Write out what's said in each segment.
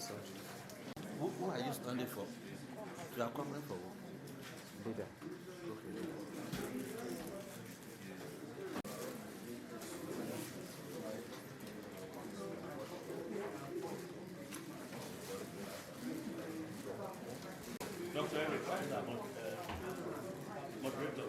sir. Who are you standing for? You are covering for who? Leader. Dr. Eric, why is that moderator?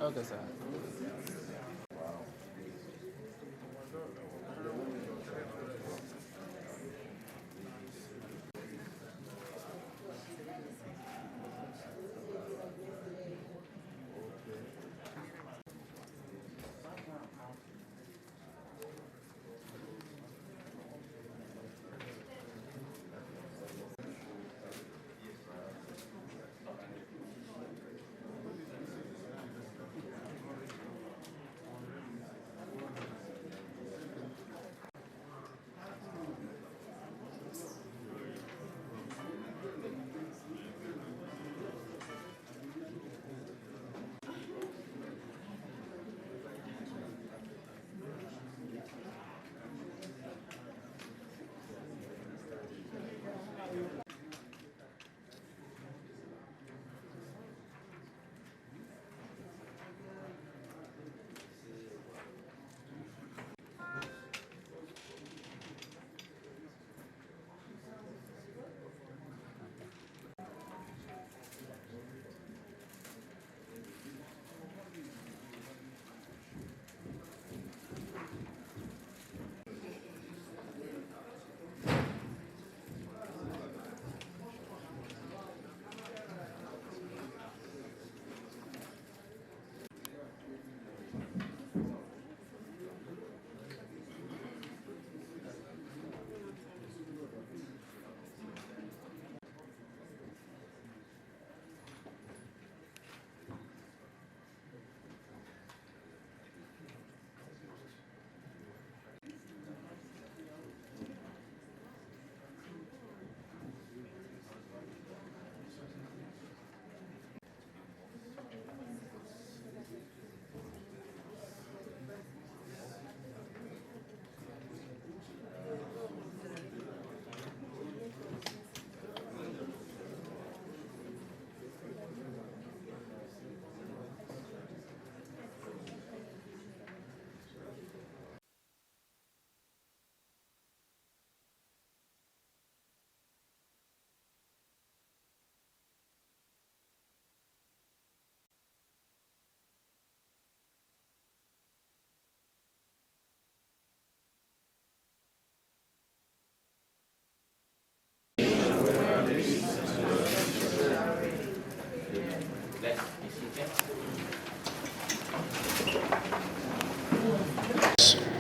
Okay, sir.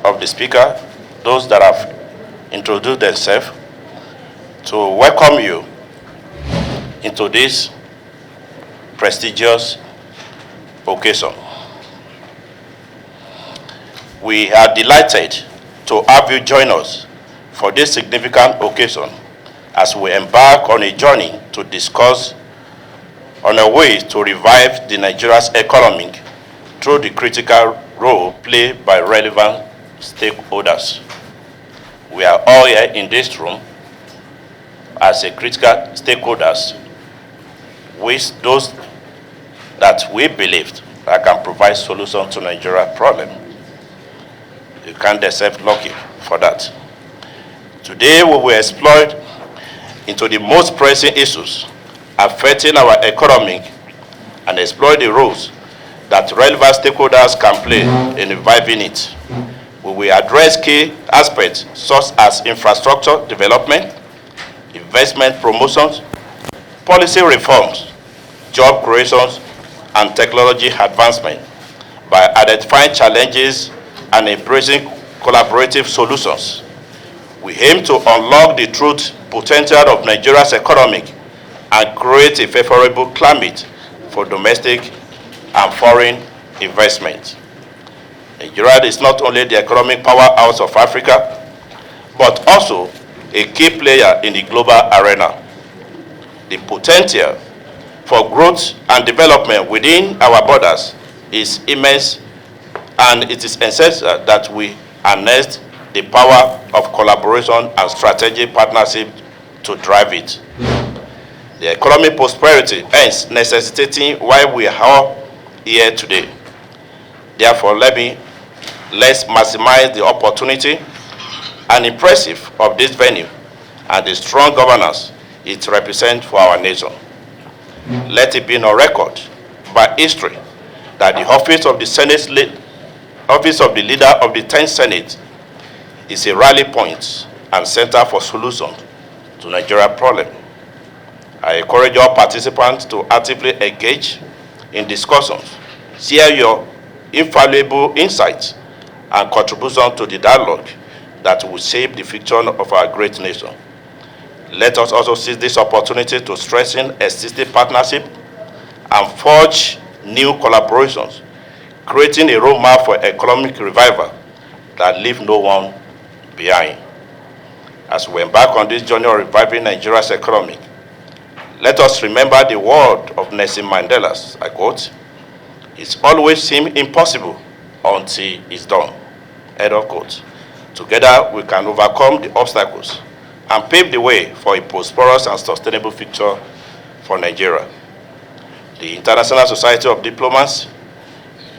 Of the speaker, those that have introduced themselves, to welcome you into this prestigious occasion. We are delighted to have you join us for this significant occasion as we embark on a journey to discuss on a way to revive the Nigeria's economy through the critical role played by relevant stakeholders. We are all here in this room as a critical stakeholders with those that we believe that can provide solution to Nigeria's problem. You can't accept lucky for that. Today we will explore into the most pressing issues affecting our economy and explore the roles that relevant stakeholders can play in reviving it. We will address key aspects such as infrastructure development, investment promotions, policy reforms, job creations, and technology advancement by identifying challenges and embracing collaborative solutions. We aim to unlock the true potential of Nigeria's economy and create a favorable climate for domestic and foreign investment. Nigeria is not only the economic powerhouse of Africa, but also a key player in the global arena. The potential for growth and development within our borders is immense, and it is essential that we harness the power of collaboration and strategic partnership to drive it. The economic prosperity ends necessitating why we are all here today. Therefore, let's maximize the opportunity and impressive of this venue and the strong governance it represents for our nation. Let it be on record by history that the office of the leader of the 10th Senate is a rally point and center for solution to Nigeria's problem. I encourage all participants to actively engage in discussions, share your invaluable insights and contribution to the dialogue that will shape the future of our great nation. Let us also seize this opportunity to strengthen existing partnership and forge new collaborations, creating a roadmap for economic revival that leave no one behind. As we embark on this journey of reviving Nigeria's economy, let us remember the word of Nelson Mandela's, I quote, "It always seems impossible until it's done," end of quote. Together, we can overcome the obstacles and pave the way for a prosperous and sustainable future for Nigeria. The International Society of Diplomats,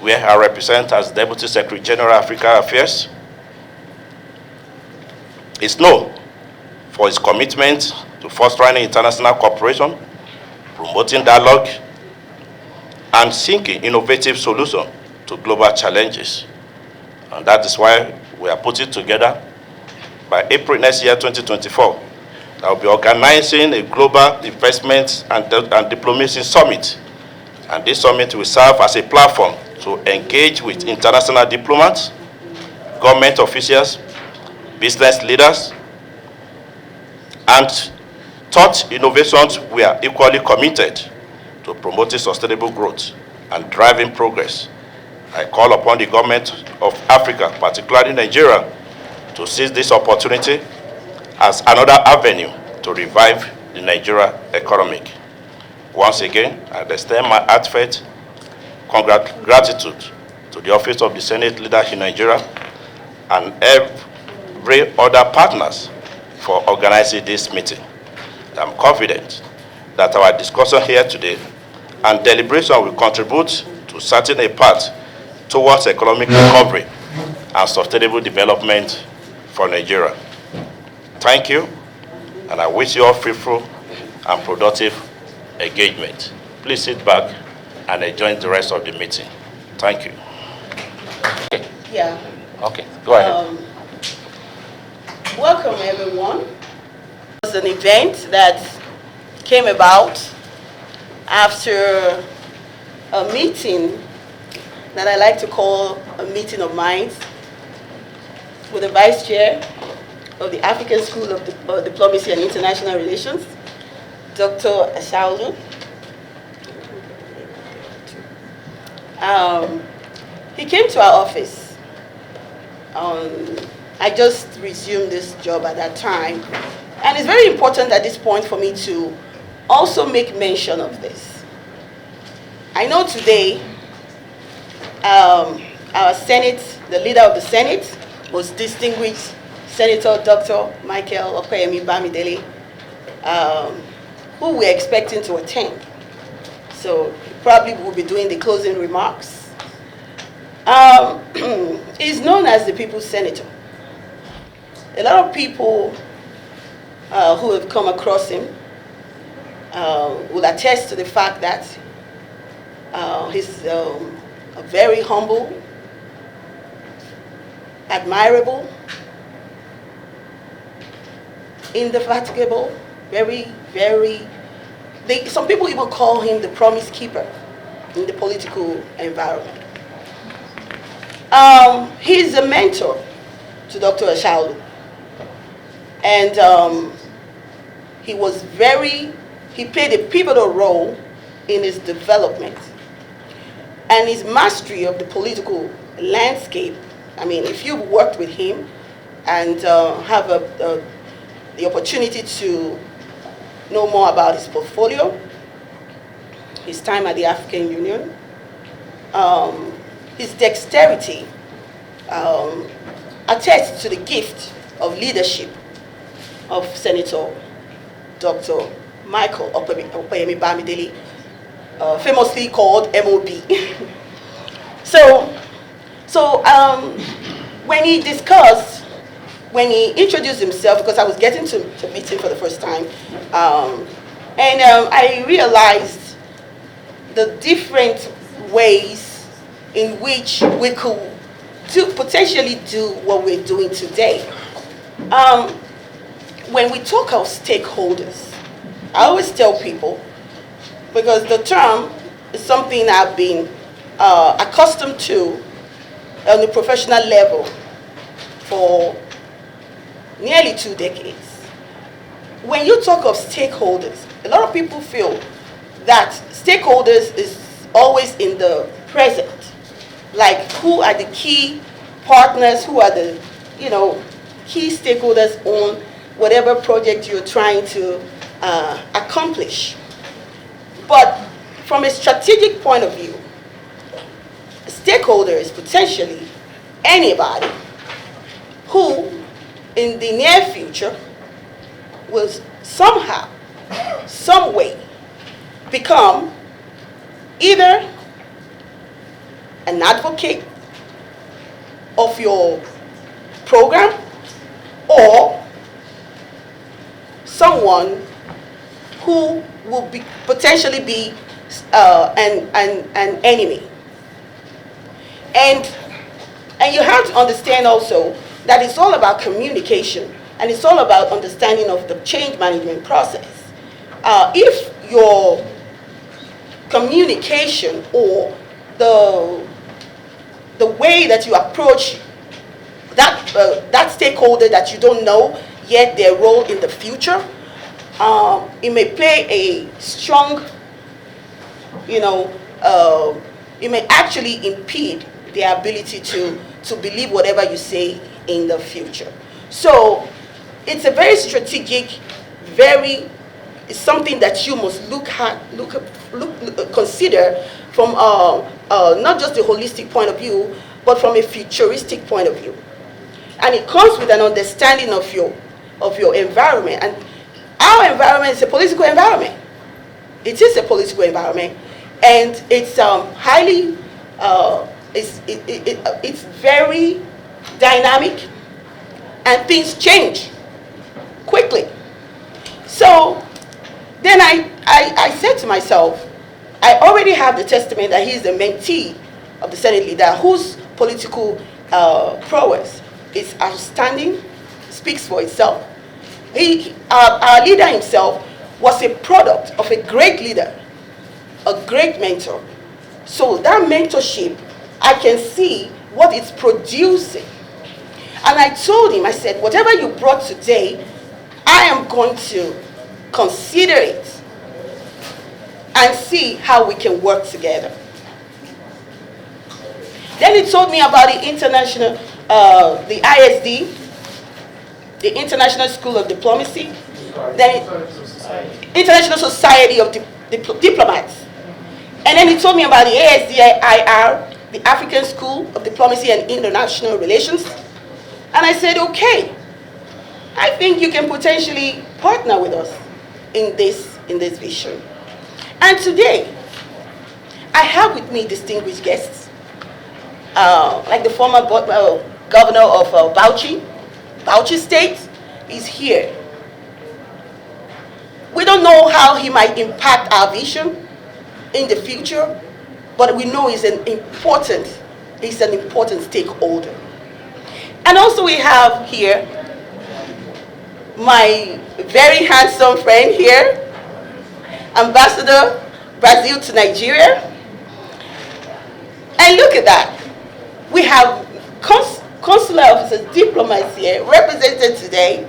where I represent as Deputy Secretary General African Affairs, is known for its commitment to fostering international cooperation, promoting dialogue, and seeking innovative solutions to global challenges. And that is why we are putting together, by April next year, 2024, I will be organizing a global investment and diplomacy summit. And this summit will serve as a platform to engage with international diplomats, government officials, business leaders, and thought innovations. We are equally committed to promoting sustainable growth and driving progress. I call upon the government of Africa, particularly Nigeria, to seize this opportunity as another avenue to revive the Nigeria economy. Once again, I extend my heartfelt gratitude to the Office of the Senate Leader in Nigeria and every other partners for organizing this meeting. I'm confident that our discussion here today and deliberation will contribute to setting a path towards economic recovery and sustainable development for Nigeria. Thank you, and I wish you all fruitful and productive engagement. Please sit back and enjoy the rest of the meeting. Thank you. Okay. Yeah. Okay, go ahead. Welcome, everyone. It was an event that came about after a meeting that I like to call a meeting of minds with the Vice Chair of the African School of Diplomacy and International Relations, Dr. Ashaolu. He came to our office. I just resumed this job at that time. And it's very important at this point for me to also make mention of this. I know today our Senate, the leader of the Senate, was distinguished Senator Dr. Michael Okoyemi Bamidele, who we're expecting to attend. So he probably will be doing the closing remarks. He's known as the People's Senator. A lot of people who have come across him will attest to the fact that he's a very humble, admirable, indefatigable, some people even call him the promise keeper in the political environment. He's a mentor to Dr. Ashaolu. And he played a pivotal role in his development. And his mastery of the political landscape. I mean, if you've worked with him and have the opportunity to know more about his portfolio, his time at the African Union, his dexterity attests to the gift of leadership of Senator Dr. Michael Opeyemi Bamidele, famously called MOB. So when he introduced himself, because I was getting to meet him for the first time, I realized the different ways in which we could potentially do what we're doing today. When we talk of stakeholders, I always tell people, because the term is something I've been accustomed to on a professional level for nearly 2 decades. When you talk of stakeholders, a lot of people feel that stakeholders is always in the present. Like, who are the key partners, who are the, key stakeholders on whatever project you're trying to accomplish. But from a strategic point of view, a stakeholder is potentially anybody who, in the near future, will somehow, some way, become either an advocate of your program or someone who will potentially be an enemy. And you have to understand also that it's all about communication, and it's all about understanding of the change management process. If your communication or the way that you approach that stakeholder that you don't know yet their role in the future, it may play a strong, it may actually impede their ability to believe whatever you say in the future. So it's a very strategic, it's something that you must consider from not just the holistic point of view, but from a futuristic point of view. And it comes with an understanding of your environment. And our environment is a political environment. It is a political environment, and it's highly, it's very dynamic, and things change quickly. So then I said to myself, I already have the testament that he's the mentee of the Senate leader whose political prowess is outstanding, speaks for itself. Our leader himself was a product of a great leader, a great mentor. So that mentorship, I can see what it's producing. And I told him, I said, whatever you brought today, I am going to consider it and see how we can work together. Then he told me about the international, the ISD, the International School of Diplomacy, then International Society of Diplomats. And then he told me about the ASDIR, the African School of Diplomacy and International Relations. And I said, okay, I think you can potentially partner with us in this vision. And today, I have with me distinguished guests, like the former governor of Bauchi State is here. We don't know how he might impact our vision in the future, but we know he's an important stakeholder. And also we have here my very handsome friend here, Ambassador Brazil to Nigeria. And look at that. We have consular officers, diplomats here represented today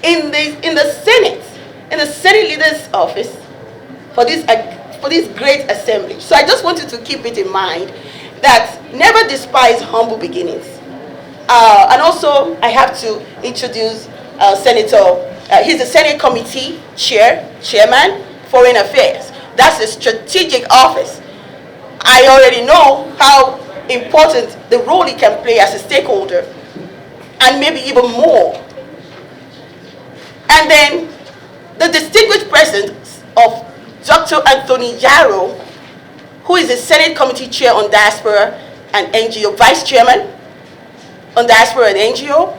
in the Senate leader's office for this great assembly. So I just wanted to keep it in mind that never despise humble beginnings. And also I have to introduce Senator, he's the Senate Committee Chairman, Foreign Affairs, That's a strategic office. I already know how important the role he can play as a stakeholder, and maybe even more. And then the distinguished presence of Dr. Anthony Yarrow, who is the Senate Committee Chair on Diaspora and NGO, Vice Chairman on Diaspora and NGO,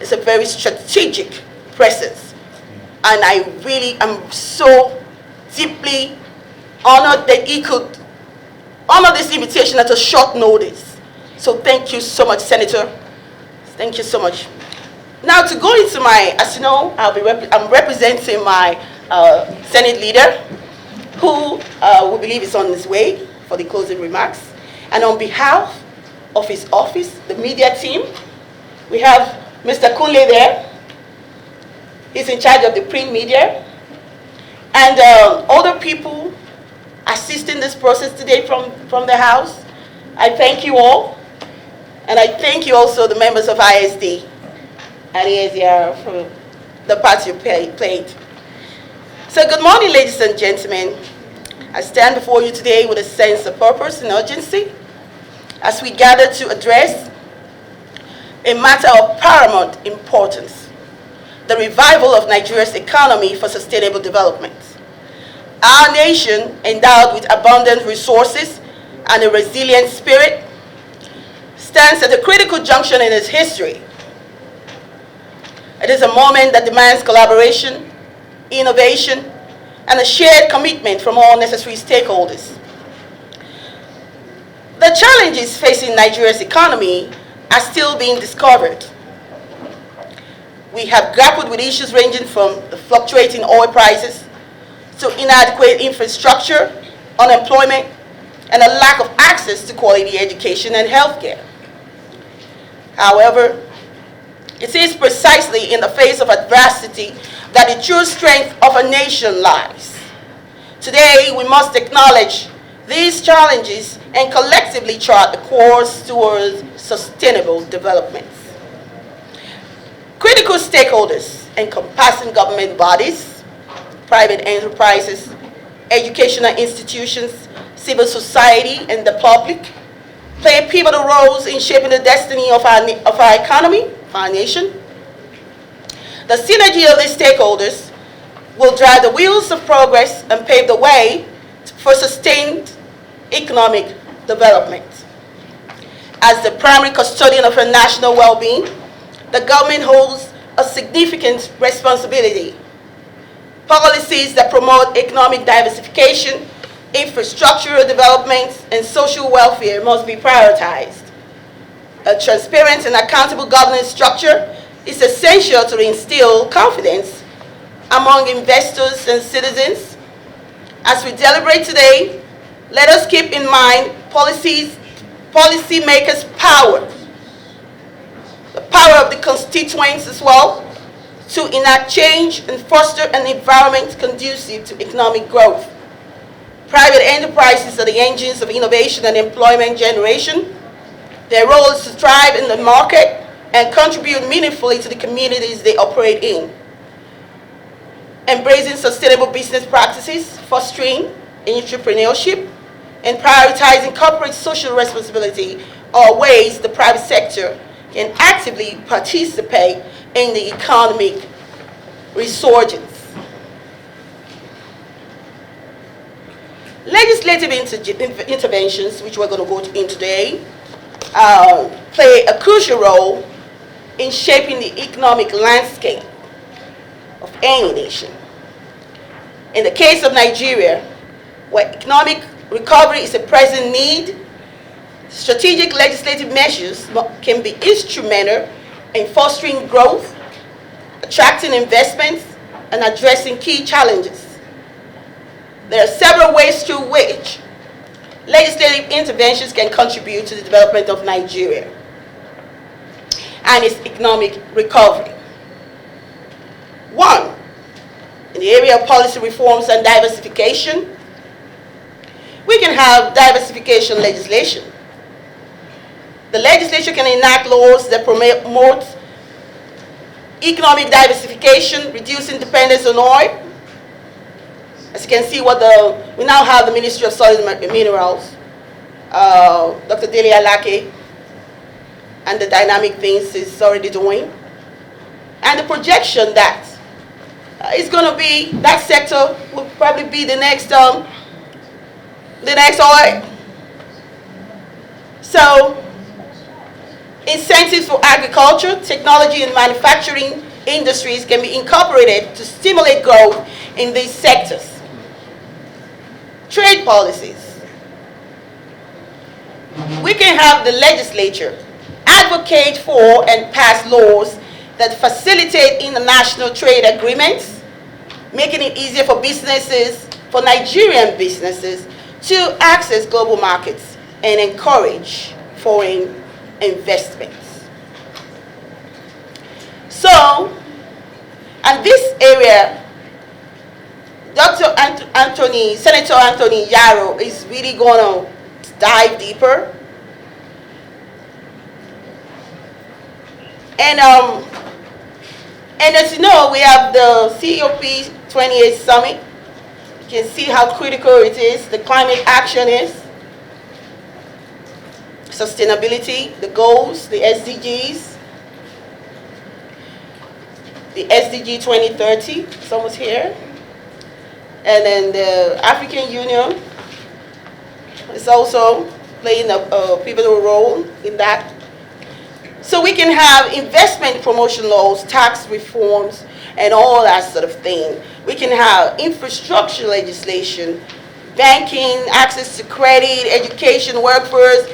is a very strategic presence. And I really am so deeply honored that he could honor this invitation at a short notice. So thank you so much, Senator. Thank you so much. Now to go into my, as you know, I'm representing my Senate leader, who we believe is on his way for the closing remarks. And on behalf of his office, the media team, we have Mr. Kunle there. He's in charge of the print media. And other people assisting this process today from the House. I thank you all. And I thank you also the members of ISD and ASR for the part you played. So good morning, ladies and gentlemen. I stand before you today with a sense of purpose and urgency as we gather to address a matter of paramount importance: the revival of Nigeria's economy for sustainable development. Our nation, endowed with abundant resources and a resilient spirit, stands at a critical junction in its history. It is a moment that demands collaboration, innovation, and a shared commitment from all necessary stakeholders. The challenges facing Nigeria's economy are still being discovered. We have grappled with issues ranging from the fluctuating oil prices to inadequate infrastructure, unemployment, and a lack of access to quality education and healthcare. However, it is precisely in the face of adversity that the true strength of a nation lies. Today, we must acknowledge these challenges and collectively chart the course towards sustainable development. Critical stakeholders encompassing government bodies, private enterprises, educational institutions, civil society, and the public play pivotal roles in shaping the destiny of our economy, of our nation. The synergy of these stakeholders will drive the wheels of progress and pave the way for sustained economic development. As the primary custodian of our national well-being, the government holds a significant responsibility. Policies that promote economic diversification, infrastructural development, and social welfare must be prioritized. A transparent and accountable governance structure is essential to instill confidence among investors and citizens. As we deliberate today, let us keep in mind policymakers' power, the power of the constituents as well, to enact change and foster an environment conducive to economic growth. Private enterprises are the engines of innovation and employment generation. Their role is to thrive in the market and contribute meaningfully to the communities they operate in. Embracing sustainable business practices, fostering entrepreneurship, and prioritizing corporate social responsibility are ways the private sector can actively participate in the economic resurgence. Legislative interventions, which we're going to go into today, play a crucial role in shaping the economic landscape of any nation. In the case of Nigeria, where economic recovery is a present need, strategic legislative measures can be instrumental in fostering growth, attracting investments, and addressing key challenges. There are several ways through which legislative interventions can contribute to the development of Nigeria and its economic recovery. One, in the area of policy reforms and diversification, we can have diversification legislation. The legislature can enact laws that promote economic diversification, reducing dependence on oil, As you can see, we now have the Ministry of Solid Minerals, Dr. Dele Alake, and the dynamic things he's already doing, and the projection that it's going to be, that sector will probably be the next oil. So, incentives for agriculture, technology, and manufacturing industries can be incorporated to stimulate growth in these sectors. Trade policies. We can have the legislature advocate for and pass laws that facilitate international trade agreements, making it easier for businesses, for Nigerian businesses, to access global markets and encourage foreign investments. So, and this area, Senator Anthony Yarrow is really going to dive deeper. And as you know, we have the COP 28 summit. You can see how critical it is, the climate action is, sustainability, the goals, the SDGs, the SDG 2030, it's almost here. And then the African Union is also playing a pivotal role in that. So we can have investment promotion laws, tax reforms, and all that sort of thing. We can have infrastructure legislation, banking, access to credit, education, workforce.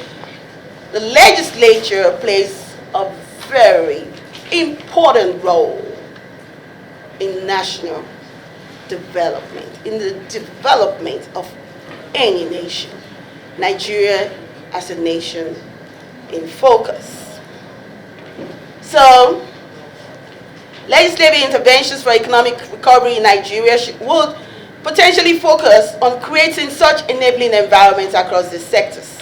The legislature plays a very important role in national development, in the development of any nation. Nigeria as a nation in focus. So, legislative interventions for economic recovery in Nigeria would potentially focus on creating such enabling environments across the sectors.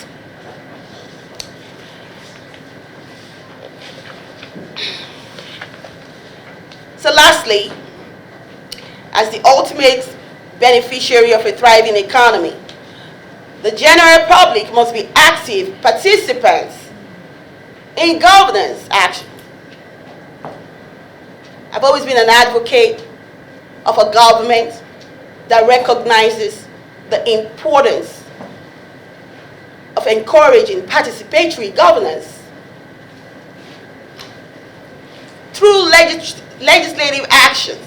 So lastly, as the ultimate beneficiary of a thriving economy, the general public must be active participants in governance action. I've always been an advocate of a government that recognizes the importance of encouraging participatory governance through legislative actions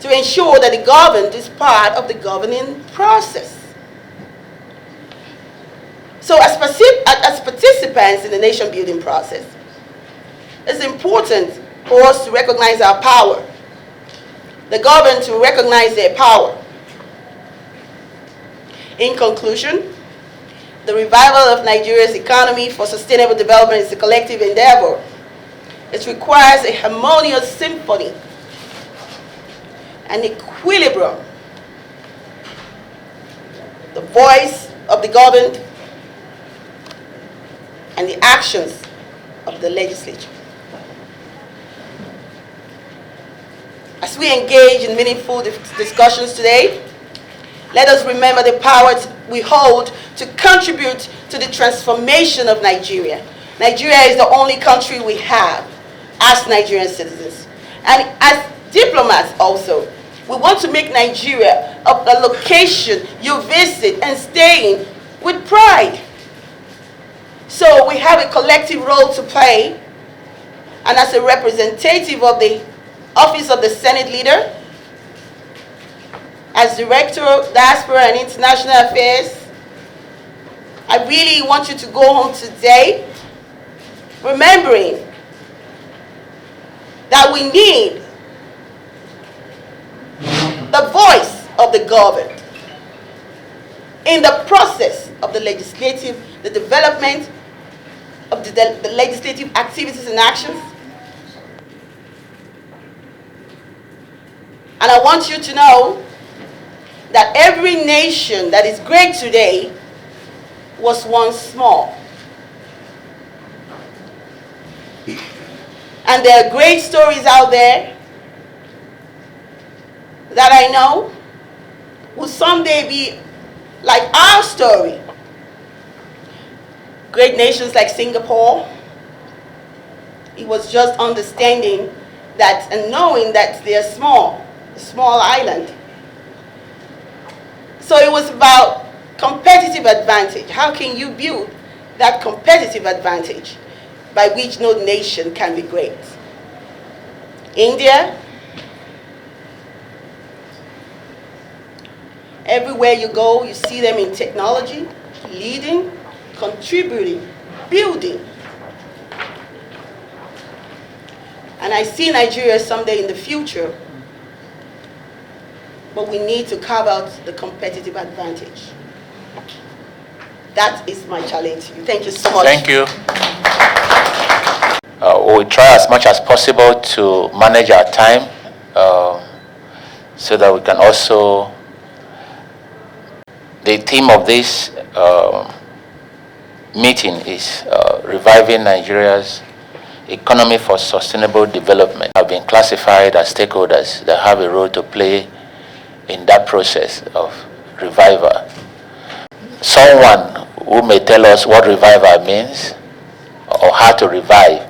to ensure that the governed is part of the governing process. So as participants in the nation building process, it's important for us to recognize our power, the governed to recognize their power. In conclusion, the revival of Nigeria's economy for sustainable development is a collective endeavor. It requires a harmonious symphony, an equilibrium, the voice of the governed, and the actions of the legislature. As we engage in meaningful discussions today, let us remember the power we hold to contribute to the transformation of Nigeria. Nigeria is the only country we have as Nigerian citizens. And as diplomats also, we want to make Nigeria a location you visit and stay in with pride. So we have a collective role to play, and as a representative of the Office of the Senate Leader, as Director of Diaspora and International Affairs, I really want you to go home today remembering that we need the voice of the governed in the process of the legislative, the development of the legislative activities and actions. And I want you to know that every nation that is great today was once small. And there are great stories out there that I know will someday be like our story. Great nations like Singapore, it was just understanding that and knowing that they're a small island. So it was about competitive advantage. How can you build that competitive advantage by which no nation can be great? India, everywhere you go, you see them in technology, leading, contributing, building. And I see Nigeria someday in the future, but we need to carve out the competitive advantage. That is my challenge to you. Thank you so much. Thank you. We'll try as much as possible to manage our time so that we can also... The theme of this meeting is reviving Nigeria's economy for sustainable development. Have been classified as stakeholders that have a role to play in that process of revival. Someone who may tell us what revival means or how to revive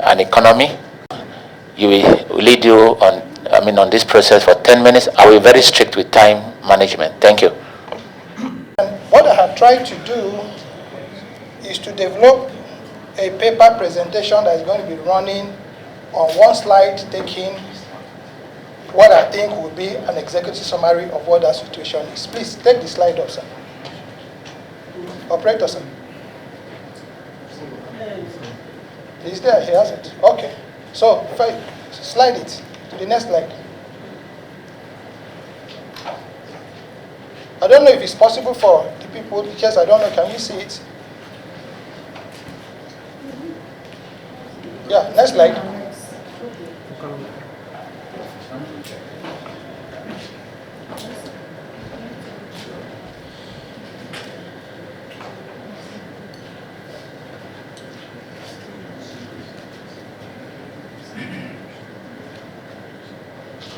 an economy, you will lead you on this process for 10 minutes. I will be very strict with time management. Thank you. What I have tried to do is to develop a paper presentation that is going to be running on one slide, taking what I think will be an executive summary of what that situation is. Please take the slide up, sir. Operator, sir. He's there, he has it. Okay. So, slide it to the next slide. I don't know if it's possible for the people, because I don't know, can you see it? Yeah, next slide.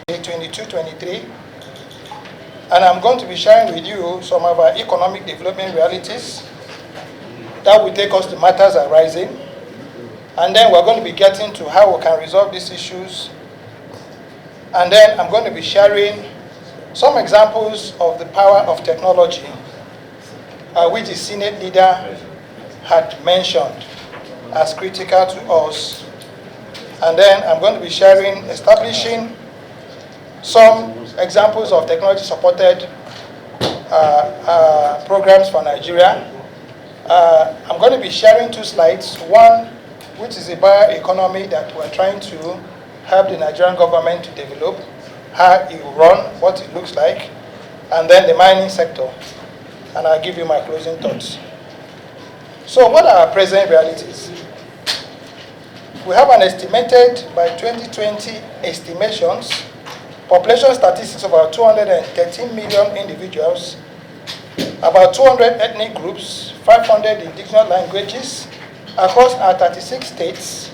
Day 22, 23. And I'm going to be sharing with you some of our economic development realities that will take us to matters arising. And then we're going to be getting to how we can resolve these issues. And then I'm going to be sharing some examples of the power of technology, which the Senate leader had mentioned as critical to us. And then I'm going to be sharing, establishing some examples of technology-supported programs for Nigeria. I'm going to be sharing 2 slides. One, which is a bioeconomy that we're trying to help the Nigerian government to develop, how it will run, what it looks like, and then the mining sector. And I'll give you my closing thoughts. So what are our present realities? We have an estimated, by 2020 estimations, population statistics of about 213 million individuals, about 200 ethnic groups, 500 indigenous languages across our 36 states,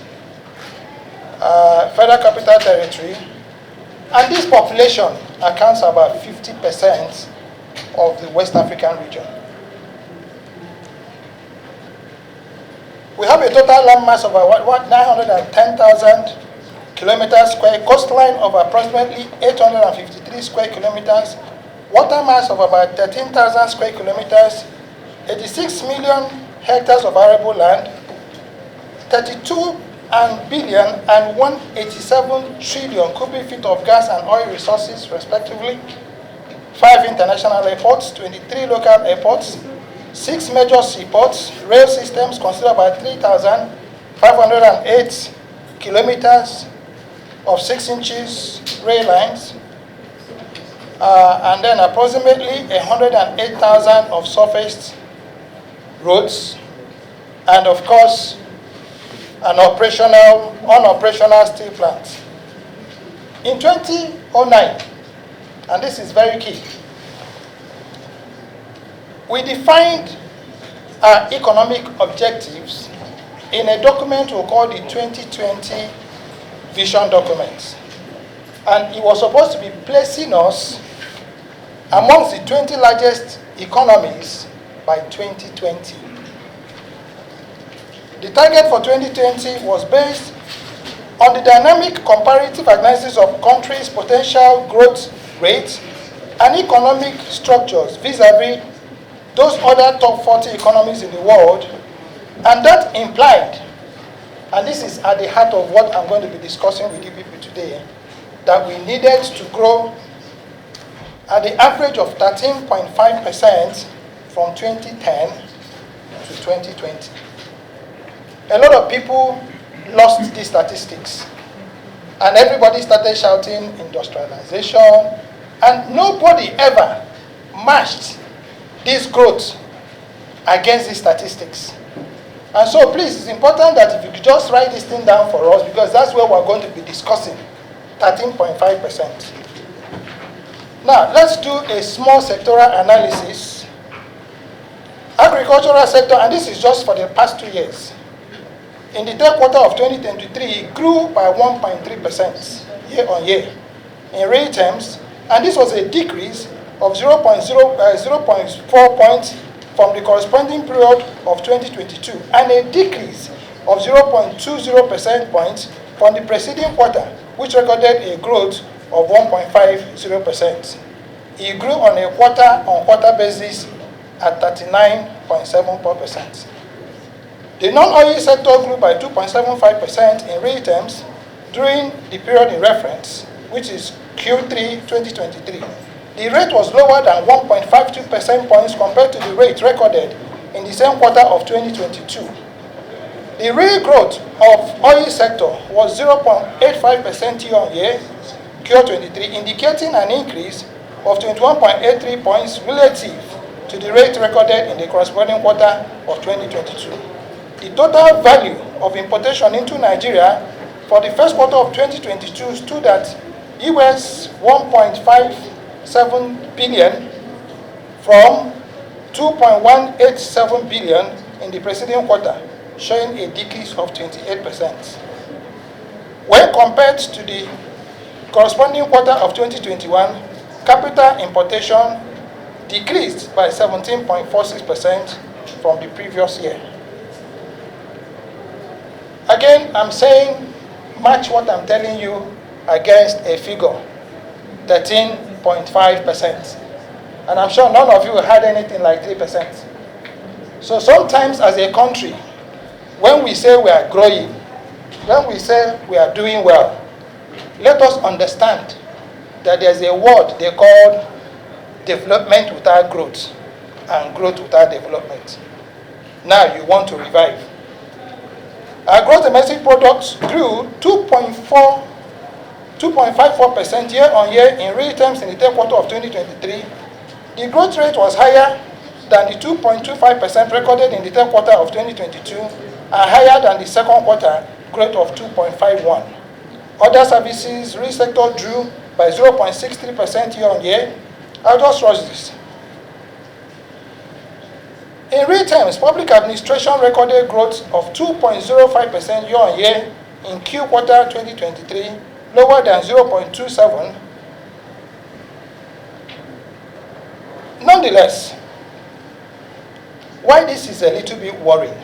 Federal Capital Territory, and this population accounts for about 50% of the West African region. We have a total land mass of about 910,000 kilometers square, coastline of approximately 853 square kilometers, water mass of about 13,000 square kilometers, 86 million hectares of arable land, 32 billion and 187 trillion cubic feet of gas and oil resources, respectively, 5 international airports, 23 local airports, 6 major seaports, rail systems considered by 3,508 kilometers of 6 inches rail lines, and then approximately 108,000 of surfaced roads, and of course, unoperational steel plants. In 2009, and this is very key, we defined our economic objectives in a document we call the 2020 Vision Document. And it was supposed to be placing us amongst the 20 largest economies by 2020. The target for 2020 was based on the dynamic comparative analysis of countries' potential growth rates and economic structures vis-à-vis those other top 40 economies in the world, and that implied, and this is at the heart of what I'm going to be discussing with you people today, that we needed to grow at the average of 13.5% from 2010 to 2020. A lot of people lost these statistics, and everybody started shouting industrialization, and nobody ever matched this growth against these statistics. And so please, it's important that if you could just write this thing down for us, because that's where we're going to be discussing 13.5%. Now, let's do a small sectoral analysis. Agricultural sector, and this is just for the past 2 years. In the third quarter of 2023, it grew by 1.3% year on year in real terms, and this was a decrease of 0.4 points from the corresponding period of 2022, and a decrease of 0.20 percentage points from the preceding quarter, which recorded a growth of 1.50%. It grew on a quarter-on-quarter basis at 39.74%. The non-oil sector grew by 2.75% in real terms during the period in reference, which is Q3 2023. The rate was lower than 1.52 percentage points compared to the rate recorded in the same quarter of 2022. The real growth of oil sector was 0.85% year on year, Q23, indicating an increase of 21.83 points relative to the rate recorded in the corresponding quarter of 2022. The total value of importation into Nigeria for the first quarter of 2022 stood at US 1.57 billion from 2.187 billion in the preceding quarter, showing a decrease of 28%. When compared to the corresponding quarter of 2021, capital importation decreased by 17.46% from the previous year. Again, I'm saying match what I'm telling you against a figure, 13.5%. And I'm sure none of you had anything like 3%. So sometimes as a country, when we say we are growing, when we say we are doing well, let us understand that there's a word they call development without growth and growth without development. Now you want to revive. Our gross domestic products grew 2.54% year on year in real terms in the third quarter of 2023. The growth rate was higher than the 2.25% recorded in the third quarter of 2022 and higher than the second quarter growth of 2.51%. Other services, real sector grew by 0.63% year on year. I'll just rush this. In real terms, public administration recorded growth of 2.05% year on year in Q quarter 2023, lower than 0.27. Nonetheless, why this is a little bit worrying,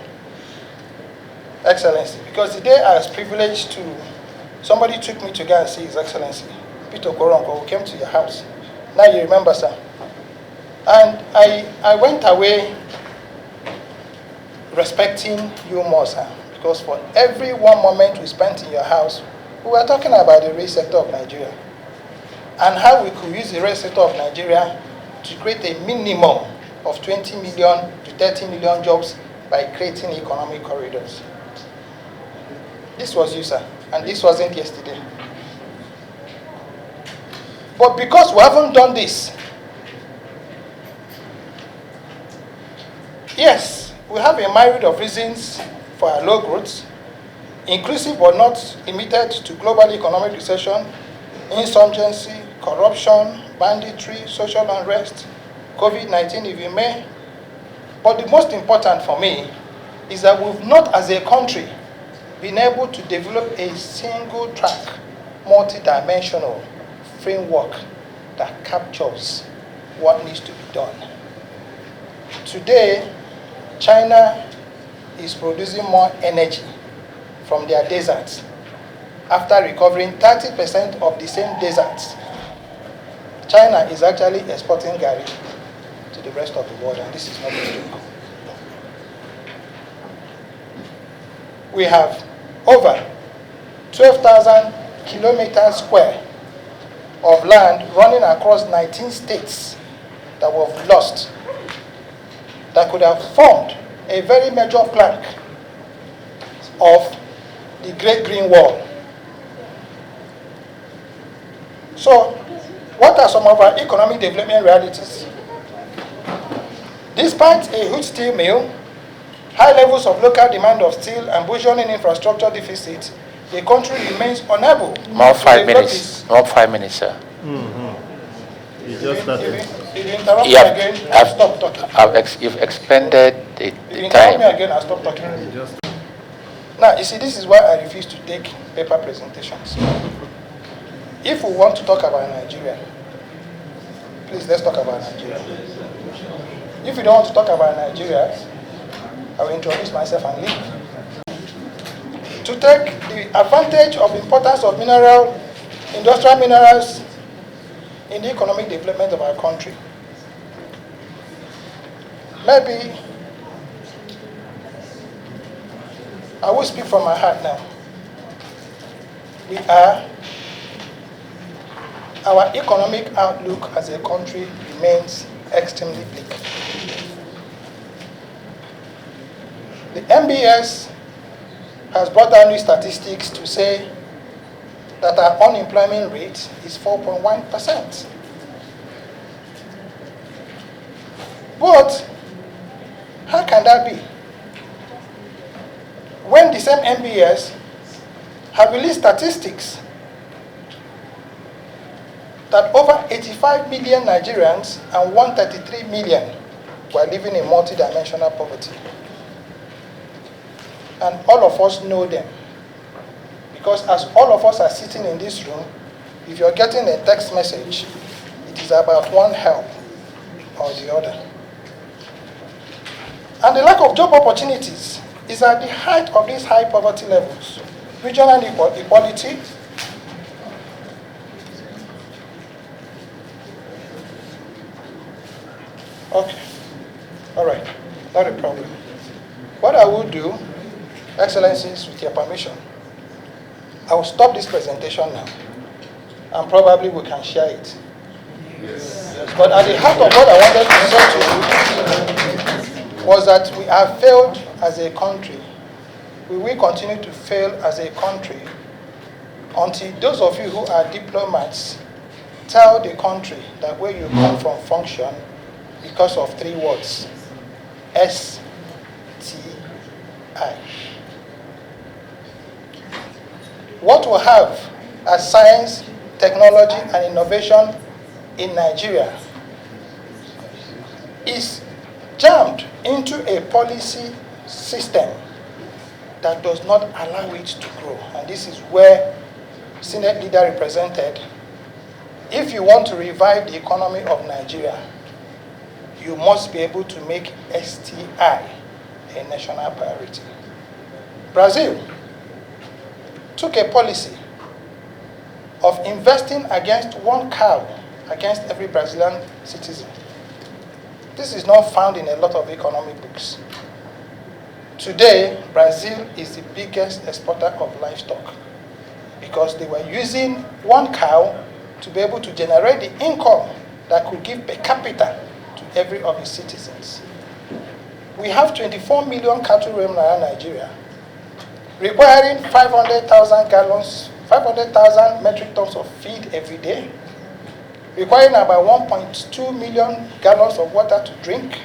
Excellency, because the day I was privileged to, somebody took me to go and see His Excellency, Peter Koronko, who came to your house. Now you remember, sir. And I went away respecting you more, sir, because for every one moment we spent in your house, we were talking about the real sector of Nigeria and how we could use the real sector of Nigeria to create a minimum of 20 million to 30 million jobs by creating economic corridors. This was you, sir, and this wasn't yesterday. But because we haven't done this, yes, we have a myriad of reasons for our low growth, inclusive but not limited to global economic recession, insurgency, corruption, banditry, social unrest, COVID-19 if you may. But the most important for me is that we've not as a country been able to develop a single track, multi-dimensional framework that captures what needs to be done. Today, China is producing more energy from their deserts after recovering 30% of the same deserts. China is actually exporting Gari to the rest of the world, and this is not a joke. We have over 12,000 kilometers square of land running across 19 states that were lost, that could have formed a very major plank of the Great Green Wall. So, what are some of our economic development realities? Despite a huge steel mill, high levels of local demand of steel, and burgeoning infrastructure deficit, the country remains unable More to 5 develop minutes. its- More 5 minutes, sir. If you interrupt me Yeah, again, I'll stop talking. You've expended the If you interrupt me time. again, I'll stop talking. Now, you see, this is why I refuse to take paper presentations. If we want to talk about Nigeria, please let's talk about Nigeria. If you don't want to talk about Nigeria, I will introduce myself and leave. To take the advantage of the importance of industrial minerals in the economic development of our country. Maybe I will speak from my heart now. Our economic outlook as a country remains extremely bleak. The MBS has brought down new statistics to say that our unemployment rate is 4.1%. But how can that be? When the same MBS have released statistics that over 85 million Nigerians and 133 million were living in multidimensional poverty. And all of us know them. Because as all of us are sitting in this room, if you're getting a text message, it is about one help or the other. And the lack of job opportunities is at the height of these high poverty levels. Regional equality, okay, all right, not a problem. What I will do, Excellencies, with your permission, I will stop this presentation now, and probably we can share it. Yes. But at the heart of what I wanted to say to you was that we have failed as a country. We will continue to fail as a country until those of you who are diplomats tell the country that where you come from function because of 3 words: STI. What we have as science, technology, and innovation in Nigeria is jammed into a policy system that does not allow it to grow. And this is where Senate leader represented, if you want to revive the economy of Nigeria, you must be able to make STI a national priority. Brazil took a policy of investing against 1 cow against every Brazilian citizen. This is not found in a lot of economic books. Today, Brazil is the biggest exporter of livestock because they were using 1 cow to be able to generate the income that could give per capita to every of its citizens. We have 24 million cattle roaming around Nigeria, requiring 500,000 metric tons of feed every day, requiring about 1.2 million gallons of water to drink.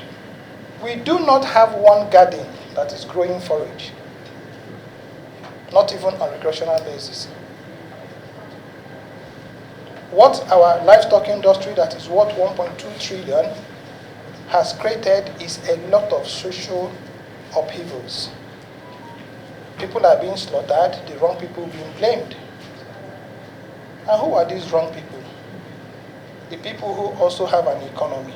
We do not have 1 garden that is growing forage, not even on a recreational basis. What our livestock industry that is worth 1.2 trillion has created is a lot of social upheavals. People are being slaughtered, the wrong people being blamed. And who are these wrong people? the people who also have an economy.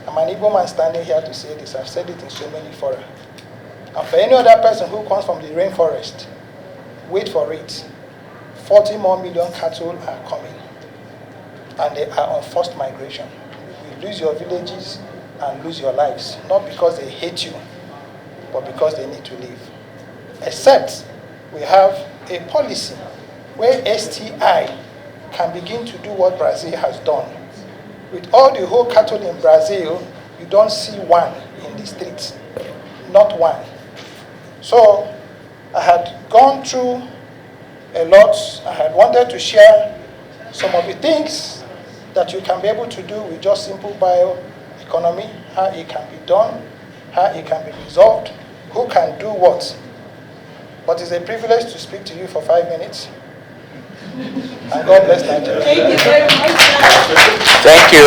I'm an Igbo man standing here to say this. I've said it in so many fora. And for any other person who comes from the rainforest, wait for it. 40 more million cattle are coming. And they are on forced migration. You lose your villages and lose your lives. Not because they hate you, but because they need to live. Except we have a policy where STI can begin to do what Brazil has done. With all the whole cattle in Brazil, you don't see one in the streets. Not one. So I had gone through a lot. I had wanted to share some of the things that you can be able to do with just simple bioeconomy, how it can be done, how it can be resolved, who can do what. But it's a privilege to speak to you for 5 minutes. And God bless Nigeria. Thank you very much. Thank you.